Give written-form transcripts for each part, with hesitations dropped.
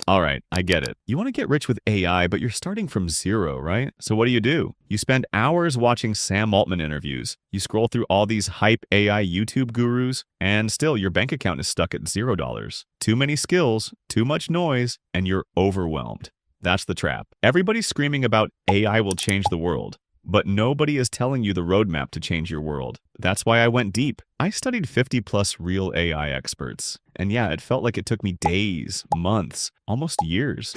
All right, I get it. You want to get rich with AI, but you're starting from zero, right? So what do? You spend hours watching Sam Altman interviews. You scroll through all these hype AI YouTube gurus, and still your bank account is stuck at $0. Too many skills, too much noise, and you're overwhelmed. That's the trap. Everybody's screaming about AI will change the world, but nobody is telling you the roadmap to change your world. That's why I went deep. I studied 50 plus real AI experts. And yeah, it felt like it took me days, months, almost years.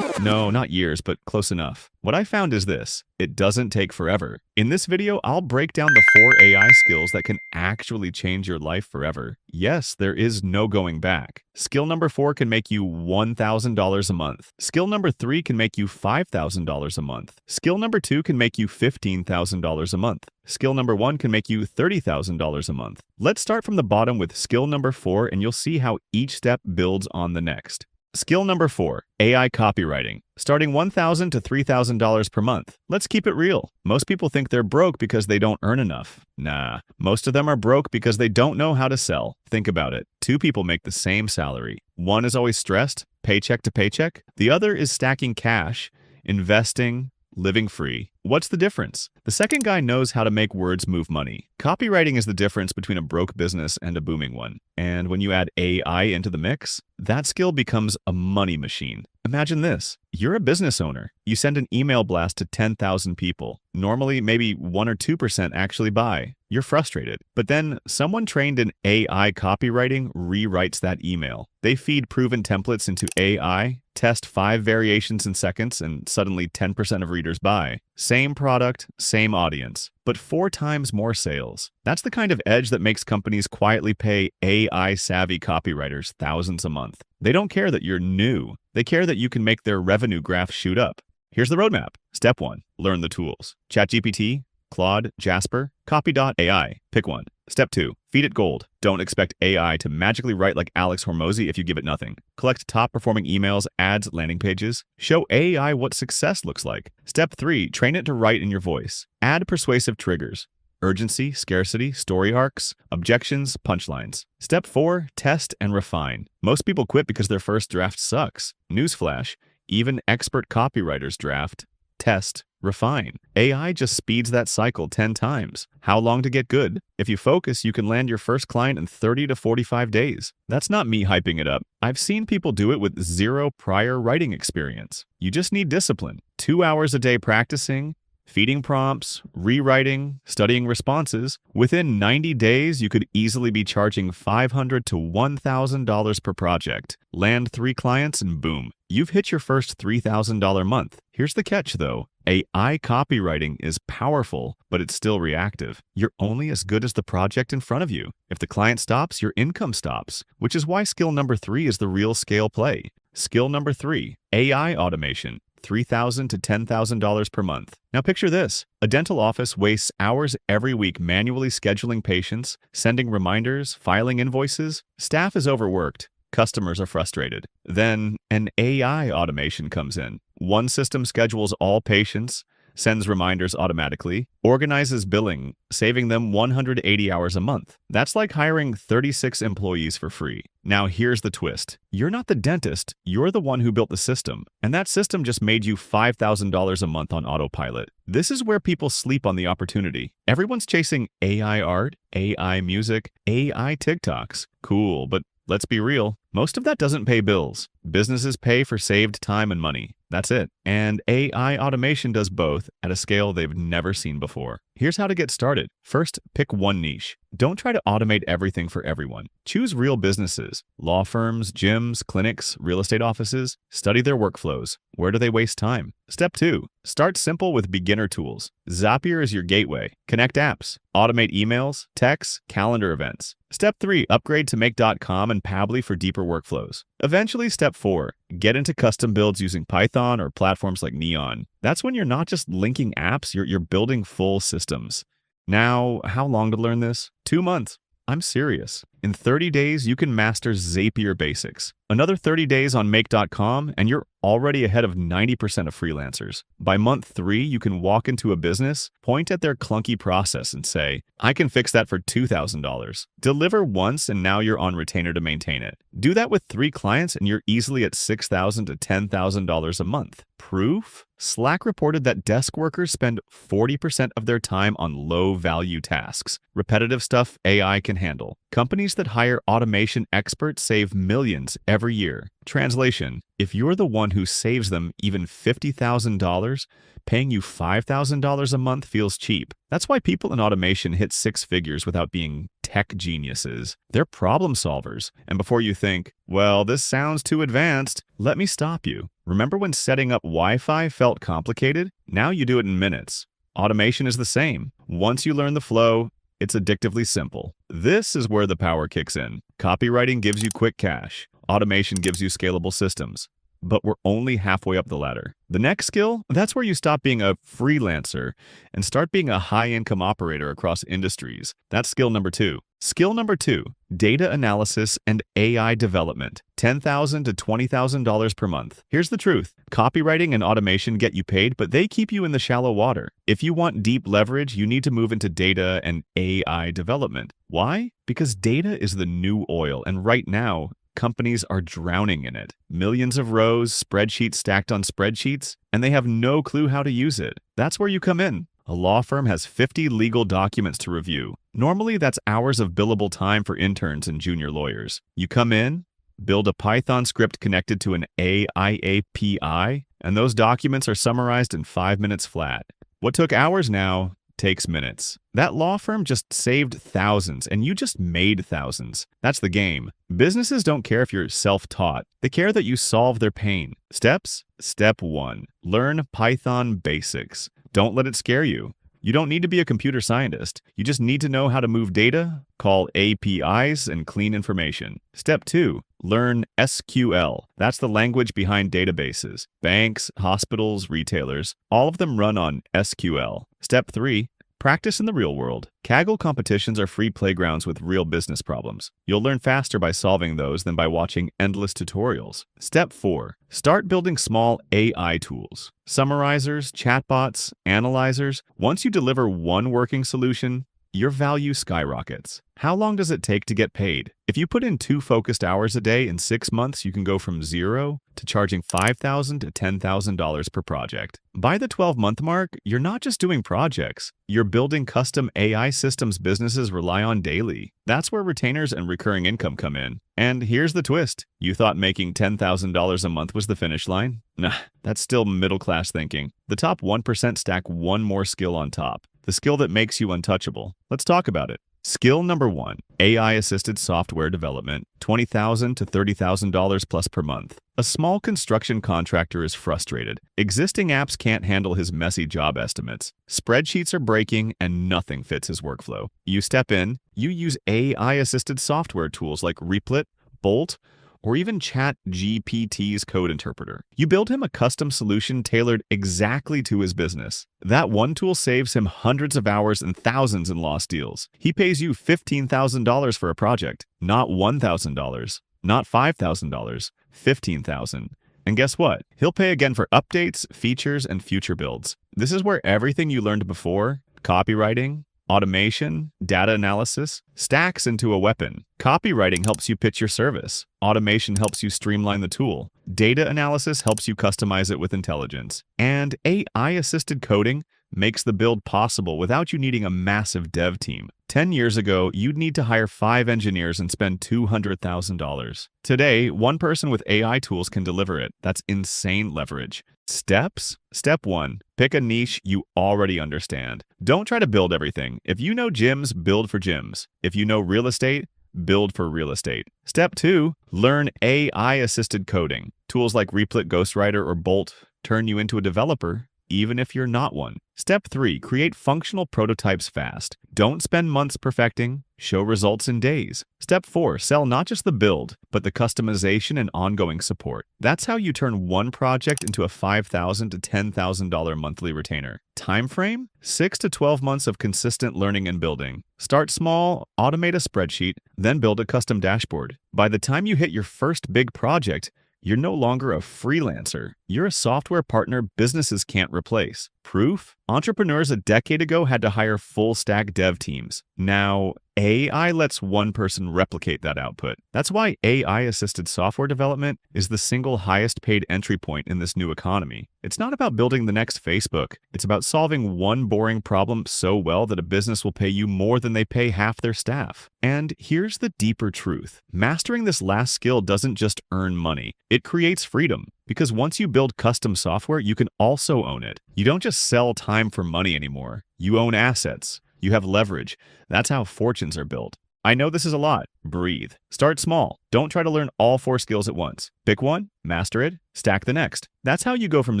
No, not years, but close enough. What I found is this: it doesn't take forever. In this video, I'll break down the 4 AI skills that can actually change your life forever. Yes, there is no going back. Skill number 4 can make you $1,000 a month. Skill number 3 can make you $5,000 a month. Skill number 2 can make you $15,000 a month. Skill number 1 can make you $30,000 a month. Let's start from the bottom with skill number 4, and you'll see how each step builds on the next. Skill number 4, AI copywriting. Starting $1,000 to $3,000 per month. Let's keep it real. Most people think they're broke because they don't earn enough. Nah, most of them are broke because they don't know how to sell. Think about it. 2 people make the same salary. One is always stressed, paycheck to paycheck. The other is stacking cash, investing, living free. What's the difference? The second guy knows how to make words move money. Copywriting is the difference between a broke business and a booming one. And when you add AI into the mix, that skill becomes a money machine. Imagine this. You're a business owner. You send an email blast to 10,000 people. Normally, maybe 1 or 2% actually buy. You're frustrated. But then someone trained in AI copywriting rewrites that email. They feed proven templates into AI, test 5 variations in seconds, and suddenly 10% of readers buy. Same product, same audience, but 4 times more sales. That's the kind of edge that makes companies quietly pay AI-savvy copywriters thousands a month. They don't care that you're new. They care that you can make their revenue graph shoot up. Here's the roadmap. Step 1, learn the tools. ChatGPT, Claude, Jasper, Copy.ai. Pick one. Step 2, feed it gold. Don't expect AI to magically write like Alex Hormozy if you give it nothing. Collect top-performing emails, ads, landing pages. Show AI what success looks like. Step 3, train it to write in your voice. Add persuasive triggers. Urgency, scarcity, story arcs, objections, punchlines. Step 4, test and refine. Most people quit because their first draft sucks. Newsflash, even expert copywriters draft, test, refine. AI just speeds that cycle 10 times. How long to get good? If you focus, you can land your first client in 30 to 45 days. That's not me hyping it up. I've seen people do it with 0 prior writing experience. You just need discipline. 2 hours a day practicing, feeding prompts, rewriting, studying responses. Within 90 days, you could easily be charging $500 to $1,000 per project. Land 3 clients and boom, you've hit your first $3,000 month. Here's the catch though. AI copywriting is powerful, but it's still reactive. You're only as good as the project in front of you. If the client stops, your income stops, which is why skill number 3 is the real scale play. Skill number 3, AI automation. $3,000 to $10,000 per month. Now picture this. A dental office wastes hours every week manually scheduling patients, sending reminders, filing invoices. Staff is overworked. Customers are frustrated. Then an AI automation comes in. One system schedules all patients, sends reminders automatically, organizes billing, saving them 180 hours a month. That's like hiring 36 employees for free. Now here's the twist. You're not the dentist, you're the one who built the system. And that system just made you $5,000 a month on autopilot. This is where people sleep on the opportunity. Everyone's chasing AI art, AI music, AI TikToks. Cool, but let's be real. Most of that doesn't pay bills. Businesses pay for saved time and money. That's it. And AI automation does both at a scale they've never seen before. Here's how to get started. First, pick one niche. Don't try to automate everything for everyone. Choose real businesses, law firms, gyms, clinics, real estate offices. Study their workflows. Where do they waste time? Step 2, start simple with beginner tools. Zapier is your gateway. Connect apps. Automate emails, texts, calendar events. Step 3, upgrade to Make.com and Pabbly for deeper workflows. Eventually, step 4, get into custom builds using Python or platforms like Neon. That's when you're not just linking apps, you're building full systems. Now, how long to learn this? 2 months. I'm serious. In 30 days, you can master Zapier basics. Another 30 days on Make.com, and you're already ahead of 90% of freelancers. By month 3, you can walk into a business, point at their clunky process, and say, I can fix that for $2,000. Deliver once, and now you're on retainer to maintain it. Do that with 3 clients, and you're easily at $6,000 to $10,000 a month. Proof? Slack reported that desk workers spend 40% of their time on low-value tasks, repetitive stuff AI can handle. Companies that hire automation experts save millions every year. Translation: if you're the one who saves them even $50,000, paying you $5,000 a month feels cheap. That's why people in automation hit 6 figures without being tech geniuses. They're problem solvers. And before you think, well, this sounds too advanced, let me stop you. Remember when setting up Wi-Fi felt complicated? Now you do it in minutes. Automation is the same. Once you learn the flow, it's addictively simple. This is where the power kicks in. Copywriting gives you quick cash. Automation gives you scalable systems. But we're only halfway up the ladder. The next skill, that's where you stop being a freelancer and start being a high-income operator across industries. That's skill number 2. Skill number 2, data analysis and AI development. $10,000 to $20,000 per month. Here's the truth. Copywriting and automation get you paid, but they keep you in the shallow water. If you want deep leverage, you need to move into data and AI development. Why? Because data is the new oil, and right now, companies are drowning in it. Millions of rows, spreadsheets stacked on spreadsheets, and they have no clue how to use it. That's where you come in. A law firm has 50 legal documents to review. Normally, that's hours of billable time for interns and junior lawyers. You come in, build a Python script connected to an AI API, and those documents are summarized in 5 minutes flat. What took hours now takes minutes. That law firm just saved thousands, and you just made thousands. That's the game. Businesses don't care if you're self-taught. They care that you solve their pain. Steps? Step 1. Learn Python basics. Don't let it scare you. You don't need to be a computer scientist. You just need to know how to move data, call APIs, and clean information. Step 2. Learn SQL. That's the language behind databases. Banks, hospitals, retailers, all of them run on SQL. Step 3. Practice in the real world. Kaggle competitions are free playgrounds with real business problems. You'll learn faster by solving those than by watching endless tutorials. Step 4. Start building small AI tools. Summarizers, chatbots, analyzers. Once you deliver one working solution, your value skyrockets. How long does it take to get paid? If you put in 2 focused hours a day in 6 months, you can go from zero to charging $5,000 to $10,000 per project. By the 12-month mark, you're not just doing projects. You're building custom AI systems businesses rely on daily. That's where retainers and recurring income come in. And here's the twist. You thought making $10,000 a month was the finish line? Nah, that's still middle-class thinking. The top 1% stack one more skill on top. The skill that makes you untouchable. Let's talk about it. Skill number 1, AI-assisted software development, $20,000 to $30,000 plus per month. A small construction contractor is frustrated. Existing apps can't handle his messy job estimates. Spreadsheets are breaking and nothing fits his workflow. You step in, you use AI-assisted software tools like Replit, Bolt, or even ChatGPT's code interpreter. You build him a custom solution tailored exactly to his business. That one tool saves him hundreds of hours and thousands in lost deals. He pays you $15,000 for a project, not $1,000, not $5,000, $15,000. And guess what? He'll pay again for updates, features, and future builds. This is where everything you learned before, copywriting, automation, data analysis, stacks into a weapon. Copywriting helps you pitch your service. Automation helps you streamline the tool. Data analysis helps you customize it with intelligence. And AI-assisted coding makes the build possible without you needing a massive dev team. 10 years ago, you'd need to hire 5 engineers and spend $200,000. Today, one person with AI tools can deliver it. That's insane leverage. Steps? Step 1. Pick a niche you already understand. Don't try to build everything. If you know gyms, build for gyms. If you know real estate, build for real estate. Step 2. Learn AI-assisted coding. Tools like Replit, Ghostwriter, or Bolt turn you into a developer, even if you're not one. Step 3. Create functional prototypes fast. Don't spend months perfecting. Show results in days. Step 4. Sell not just the build, but the customization and ongoing support. That's how you turn one project into a $5,000 to $10,000 monthly retainer. Time frame? 6 to 12 months of consistent learning and building. Start small, automate a spreadsheet, then build a custom dashboard. By the time you hit your first big project, you're no longer a freelancer. You're a software partner businesses can't replace. Proof? Entrepreneurs a decade ago had to hire full-stack dev teams. Now, AI lets one person replicate that output. That's why AI-assisted software development is the single highest paid entry point in this new economy. It's not about building the next Facebook. It's about solving one boring problem so well that a business will pay you more than they pay half their staff. And here's the deeper truth. Mastering this last skill doesn't just earn money. It creates freedom. Because once you build custom software, you can also own it. You don't just sell time for money anymore. You own assets. You have leverage. That's how fortunes are built. I know this is a lot. Breathe. Start small. Don't try to learn all 4 skills at once. Pick one, master it, stack the next. That's how you go from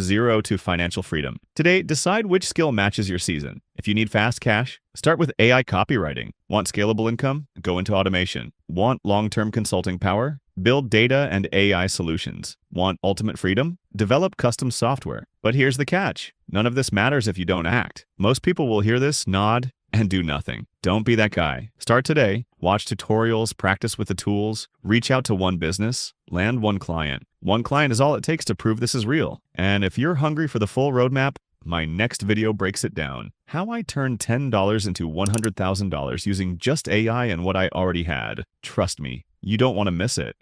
zero to financial freedom. Today, decide which skill matches your season. If you need fast cash, start with AI copywriting. Want scalable income? Go into automation. Want long-term consulting power? Build data and AI solutions. Want ultimate freedom? Develop custom software. But here's the catch. None of this matters if you don't act. Most people will hear this, nod, and do nothing. Don't be that guy. Start today. Watch tutorials, practice with the tools, reach out to one business, land one client. One client is all it takes to prove this is real. And if you're hungry for the full roadmap, my next video breaks it down. How I turned $10 into $100,000 using just AI and what I already had. Trust me, you don't want to miss it.